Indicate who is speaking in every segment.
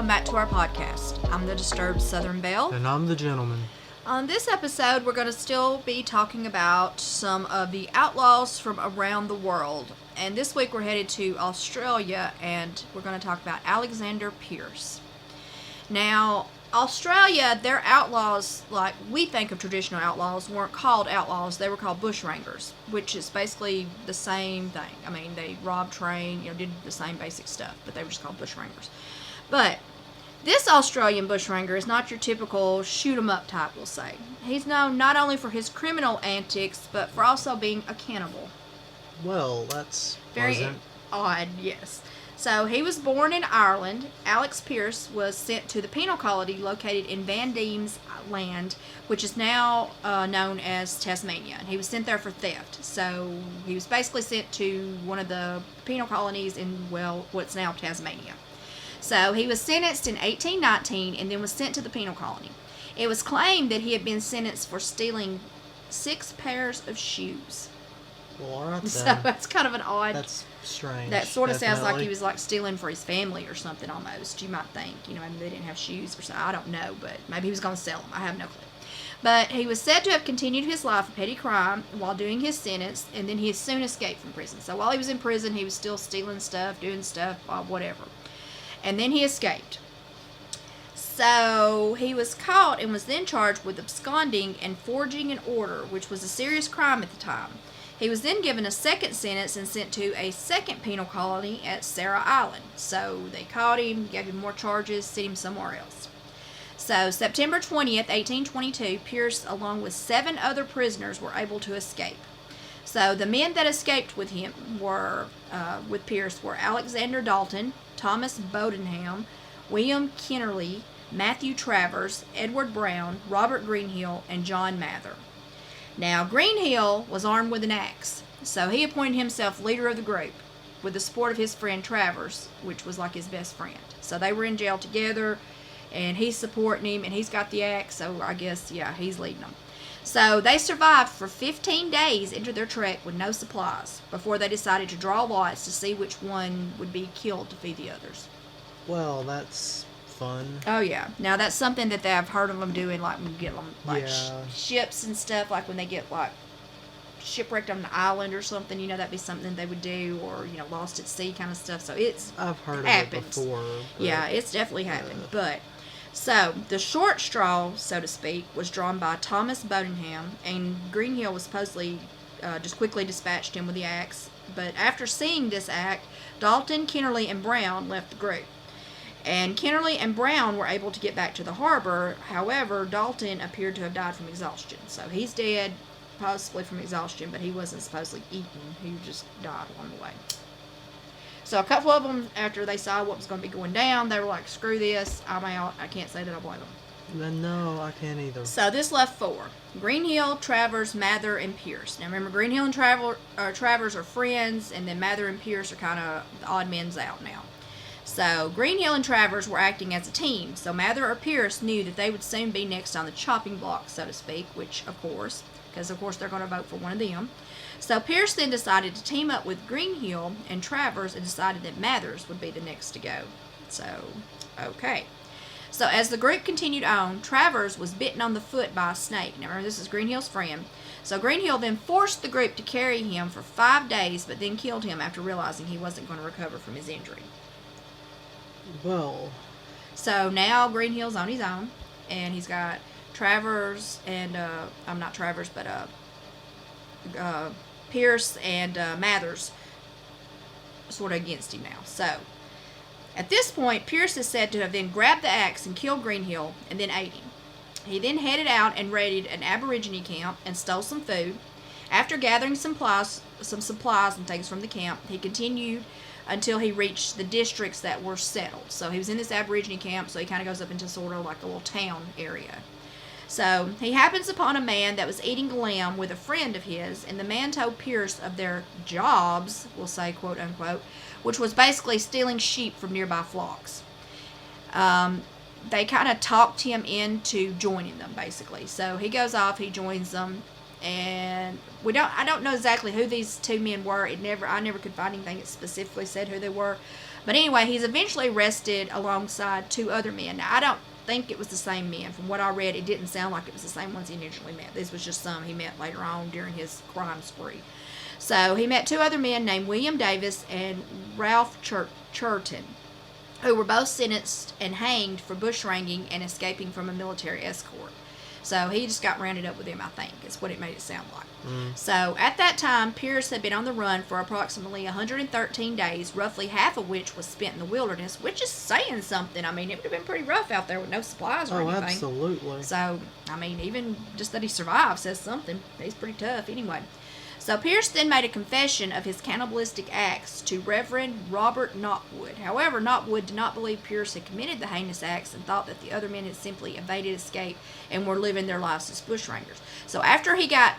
Speaker 1: welcome back to our podcast. I'm the Disturbed Southern Belle.
Speaker 2: And I'm the gentleman.
Speaker 1: On this episode, we're going to still be talking about some of the outlaws from around the world. And this week we're headed to Australia, and we're going to talk about Aleander Pearce. Now, Australia, their outlaws, like we think of traditional outlaws, weren't called outlaws. They were called bushrangers, which is basically the same thing. I mean, they robbed train, did the same basic stuff, but they were just called bushrangers. But this Australian bushranger is not your typical shoot-'em-up type, we'll say. He's known not only for his criminal antics, but for also being a cannibal.
Speaker 2: Well, that's
Speaker 1: very
Speaker 2: pleasant.
Speaker 1: Odd, yes. So, he was born in Ireland. Alex Pearce was sent to the penal colony located in Van Diemen's Land, which is now known as Tasmania. And he was sent there for theft. So, he was basically sent to one of the penal colonies in, what's now Tasmania. So, he was sentenced in 1819 and then was sent to the penal colony. It was claimed that he had been sentenced for stealing 6 pairs of shoes.
Speaker 2: Well, all right then.
Speaker 1: So, that's kind of an odd...
Speaker 2: That's strange.
Speaker 1: That sort of sounds like
Speaker 2: Definitely.
Speaker 1: he was like stealing for his family or something almost. You might think, maybe they didn't have shoes or something. I don't know, but maybe he was going to sell them. I have no clue. But he was said to have continued his life of petty crime while doing his sentence, and then he soon escaped from prison. So while he was in prison, he was still stealing stuff, doing stuff, whatever. And then he escaped. So he was caught and was then charged with absconding and forging an order, which was a serious crime at the time. He was then given a second sentence and sent to a second penal colony at Sarah Island. So they caught him, gave him more charges, sent him somewhere else. So September 20th, 1822, Pearce, along with 7 other prisoners, were able to escape. So the men that escaped with him with Pearce were Alexander Dalton, Thomas Bodenham, William Kennerly, Matthew Travers, Edward Brown, Robert Greenhill, and John Mather. Now, Greenhill was armed with an axe, so he appointed himself leader of the group with the support of his friend Travers, which was like his best friend. So they were in jail together, and he's supporting him, and he's got the axe, so I guess, he's leading them. So they survived for 15 days into their trek with no supplies before they decided to draw lots to see which one would be killed to feed the others.
Speaker 2: Well, that's fun.
Speaker 1: Oh, yeah. Now, that's something that I've heard of them doing, like when you get them, like
Speaker 2: Yeah.
Speaker 1: ships and stuff, like when they get, like, shipwrecked on an island or something, that'd be something they would do, or, lost at sea kind of stuff. So it's
Speaker 2: I've heard
Speaker 1: happens.
Speaker 2: of it before. But,
Speaker 1: Yeah, it's definitely happened. But, so, the short straw, so to speak, was drawn by Thomas Bodenham, and Greenhill was supposedly just quickly dispatched him with the axe. But after seeing this act, Dalton, Kennerly, and Brown left the group. And Kennerly and Brown were able to get back to the harbor. However, Dalton appeared to have died from exhaustion. So he's dead, possibly from exhaustion, but he wasn't supposedly eaten. He just died along the way. So a couple of them, after they saw what was going to be going down, they were like, screw this, I'm out. I can't say that I blame them.
Speaker 2: No, I can't either.
Speaker 1: So this left 4. Greenhill, Travers, Mather, and Pearce. Now remember, Greenhill and Travers are friends, and then Mather and Pearce are kind of the odd men's out now. So Greenhill and Travers were acting as a team, so Mather or Pearce knew that they would soon be next on the chopping block, so to speak, which, because of course they're going to vote for one of them. So Pearce then decided to team up with Greenhill and Travers and decided that Mathers would be the next to go. So, okay. So as the group continued on, Travers was bitten on the foot by a snake. Now remember, this is Greenhill's friend. So Greenhill then forced the group to carry him for 5 days, but then killed him after realizing he wasn't going to recover from his injury.
Speaker 2: Well.
Speaker 1: So now Greenhill's on his own, and he's got Travers and, not Travers, but Pearce and Mathers sort of against him now. So, at this point, Pearce is said to have then grabbed the axe and killed Greenhill and then ate him. He then headed out and raided an Aborigine camp and stole some food. After gathering some supplies and things from the camp, he continued until he reached the districts that were settled. So he was in this Aborigine camp, so he kind of goes up into sort of like a little town area. So he happens upon a man that was eating lamb with a friend of his, and the man told Pearce of their jobs, we'll say quote unquote, which was basically stealing sheep from nearby flocks. They kind of talked him into joining them, basically. So he goes off, he joins them, and I don't know exactly who these two men were. I never could find anything that specifically said who they were. But anyway, he's eventually arrested alongside two other men. Now, I don't think it was the same men. From what I read, it didn't sound like it was the same ones he initially met. This was just some he met later on during his crime spree. So he met two other men named William Davis and Ralph Churton, who were both sentenced and hanged for bushranging and escaping from a military escort. So he just got rounded up with them, I think, is what it made it sound like. So at that time, Pearce had been on the run for approximately 113 days, roughly half of which was spent in the wilderness, which is saying something. I mean, it would have been pretty rough out there with no supplies or anything.
Speaker 2: Absolutely.
Speaker 1: So, I mean, even just that he survived says something. He's pretty tough anyway. So Pearce then made a confession of his cannibalistic acts to Reverend Robert Knotwood. However, Knotwood did not believe Pearce had committed the heinous acts and thought that the other men had simply evaded escape and were living their lives as bushrangers. So after he got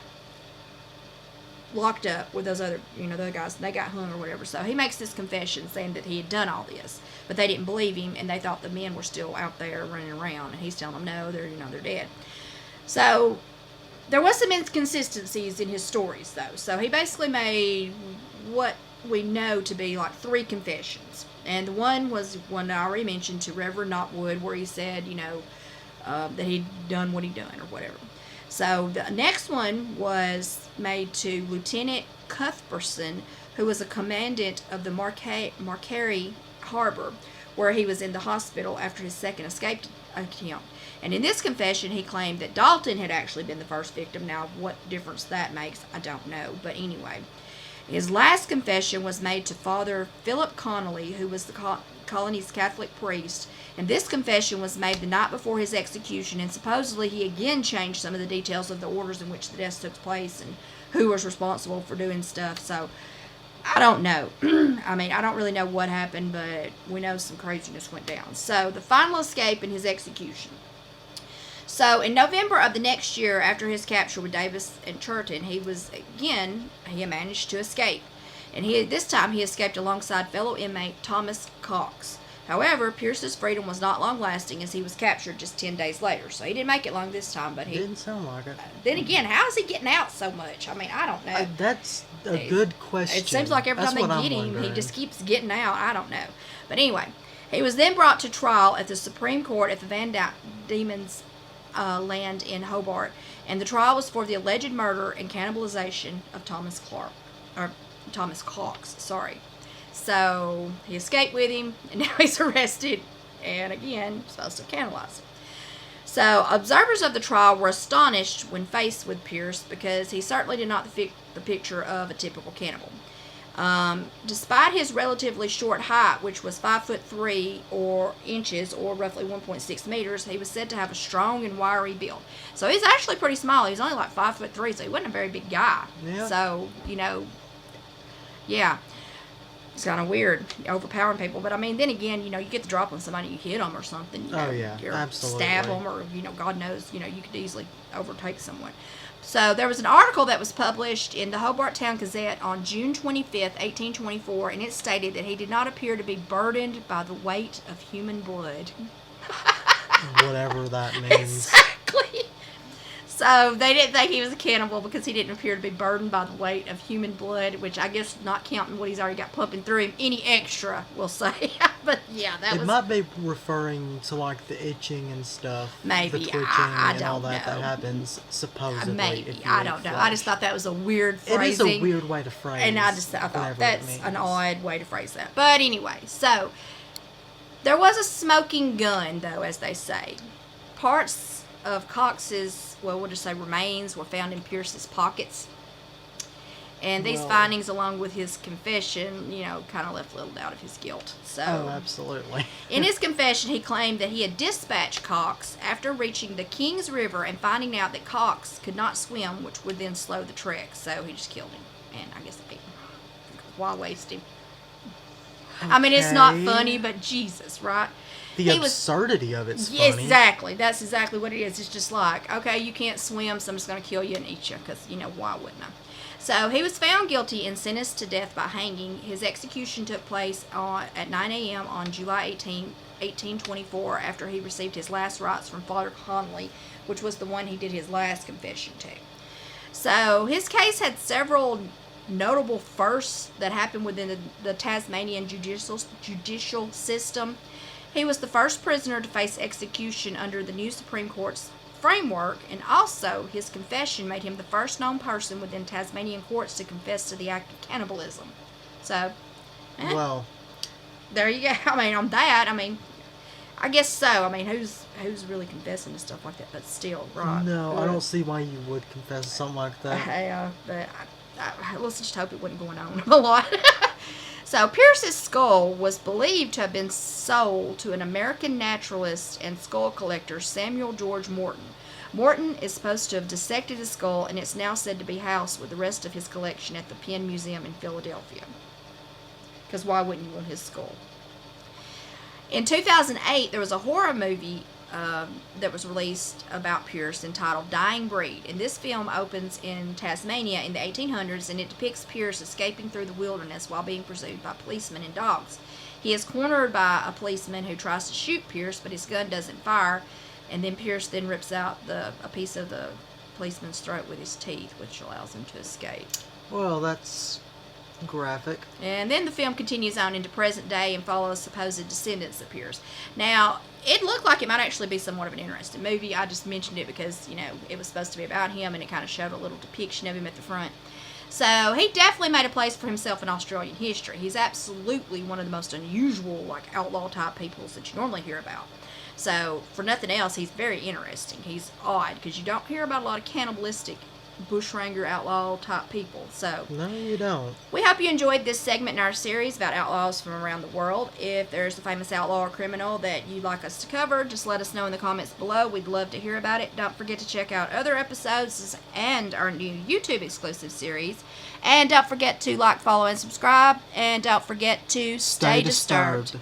Speaker 1: locked up with those other, the other guys, they got hung or whatever. So he makes this confession saying that he had done all this, but they didn't believe him and they thought the men were still out there running around, and he's telling them no, they're dead. So there was some inconsistencies in his stories, though. So he basically made what we know to be like 3 confessions. And the one was one I already mentioned to Reverend Knotwood, where he said, that he'd done what he'd done or whatever. So the next one was made to Lieutenant Cuthbertson, who was a commandant of the Marcari Harbor, where he was in the hospital after his second escape attempt. And in this confession, he claimed that Dalton had actually been the first victim. Now, what difference that makes, I don't know. But anyway, his last confession was made to Father Philip Connolly, who was the colony's Catholic priest. And this confession was made the night before his execution. And supposedly he again changed some of the details of the orders in which the deaths took place and who was responsible for doing stuff. So, I don't know. I mean, I don't really know what happened, but we know some craziness went down. So, the final escape and his execution. So, in November of the next year, after his capture with Davis and Churton, he managed to escape. And this time he escaped alongside fellow inmate Thomas Cox. However, Pearce's freedom was not long lasting, as he was captured just 10 days later. So he didn't make it long this time, but he
Speaker 2: didn't sound like it.
Speaker 1: Then again, how is he getting out so much? I mean, I don't know.
Speaker 2: That's a good question.
Speaker 1: It seems like every time they get him, he just keeps getting out. I don't know. But anyway, he was then brought to trial at the Supreme Court at the Van Diemen's land in Hobart, and the trial was for the alleged murder and cannibalization of Thomas Cox. So he escaped with him, and now he's arrested, and again supposed to cannibalize him. So observers of the trial were astonished when faced with Pearce, because he certainly did not fit the picture of a typical cannibal. Despite his relatively short height, which was 5'3" or inches, or roughly 1.6 meters, he was said to have a strong and wiry build. So he's actually pretty small. He's only like 5'3", so he wasn't a very big guy.
Speaker 2: Yeah.
Speaker 1: So, yeah. It's kind of weird, overpowering people. But, I mean, then again, you get the drop on somebody, you hit them or something.
Speaker 2: Oh, yeah,
Speaker 1: or
Speaker 2: absolutely.
Speaker 1: Stab them, or, God knows, you could easily overtake someone. So there was an article that was published in the Hobart Town Gazette on June 25th, 1824, and it stated that he did not appear to be burdened by the weight of human blood.
Speaker 2: Whatever that means.
Speaker 1: Exactly. So they didn't think he was a cannibal because he didn't appear to be burdened by the weight of human blood, which I guess, not counting what he's already got pumping through him, any extra, we'll say. But yeah,
Speaker 2: It might be referring to like the itching and stuff.
Speaker 1: Maybe.
Speaker 2: The twitching
Speaker 1: I
Speaker 2: and all
Speaker 1: don't
Speaker 2: that
Speaker 1: know.
Speaker 2: happens, supposedly.
Speaker 1: Maybe. I don't know. I just thought that was a weird phrasing.
Speaker 2: It is a weird way to phrase.
Speaker 1: And I thought that's an odd way to phrase that. But anyway, so there was a smoking gun, though, as they say. Parts of Cox's, we'll just say remains, were found in Pearce's pockets. And these findings, along with his confession, kind of left little doubt of his guilt. So,
Speaker 2: absolutely.
Speaker 1: In his confession, he claimed that he had dispatched Cox after reaching the Kings River and finding out that Cox could not swim, which would then slow the trek. So he just killed him. And I guess why waste him? Okay. I mean, it's not funny, but Jesus, right?
Speaker 2: The absurdity of it's funny.
Speaker 1: Exactly. That's exactly what it is. It's just like, okay, you can't swim, so I'm just going to kill you and eat you, because, why wouldn't I? So he was found guilty and sentenced to death by hanging. His execution took place at 9 a.m. on July 18, 1824, after he received his last rites from Father Connolly, which was the one he did his last confession to. So his case had several notable firsts that happened within the Tasmanian judicial system. He was the first prisoner to face execution under the new Supreme Court's framework, and also his confession made him the first known person within Tasmanian courts to confess to the act of cannibalism. So,
Speaker 2: Well,
Speaker 1: there you go. I mean, on that, I guess so. I mean, who's really confessing to stuff like that? But still, right?
Speaker 2: no, I don't see why you would confess to something like that.
Speaker 1: Yeah, but let's just hope it wasn't going on a lot. So, Pearce's skull was believed to have been sold to an American naturalist and skull collector, Samuel George Morton. Morton is supposed to have dissected his skull, and it's now said to be housed with the rest of his collection at the Penn Museum in Philadelphia. Because why wouldn't you want his skull? In 2008, there was a horror movie that was released about Pearce entitled Dying Breed. And this film opens in Tasmania in the 1800s, and it depicts Pearce escaping through the wilderness while being pursued by policemen and dogs. He is cornered by a policeman who tries to shoot Pearce, but his gun doesn't fire, and then Pearce then rips out a piece of the policeman's throat with his teeth, which allows him to escape.
Speaker 2: Well, that's graphic.
Speaker 1: And then the film continues on into present day and follows supposed descendants of Pearce. Now, it looked like it might actually be somewhat of an interesting movie. I just mentioned it because, it was supposed to be about him, and it kind of showed a little depiction of him at the front. So, he definitely made a place for himself in Australian history. He's absolutely one of the most unusual, outlaw-type peoples that you normally hear about. So, for nothing else, he's very interesting. He's odd, because you don't hear about a lot of cannibalistic bushranger outlaw type people. So
Speaker 2: No, you don't.
Speaker 1: we hope you enjoyed this segment in our series about outlaws from around the world. If there's a famous outlaw or criminal that you'd like us to cover, just let us know in the comments below. We'd love to hear about it. Don't forget to check out other episodes and our new YouTube exclusive series. And don't forget to like, follow, and subscribe. And don't forget to stay disturbed.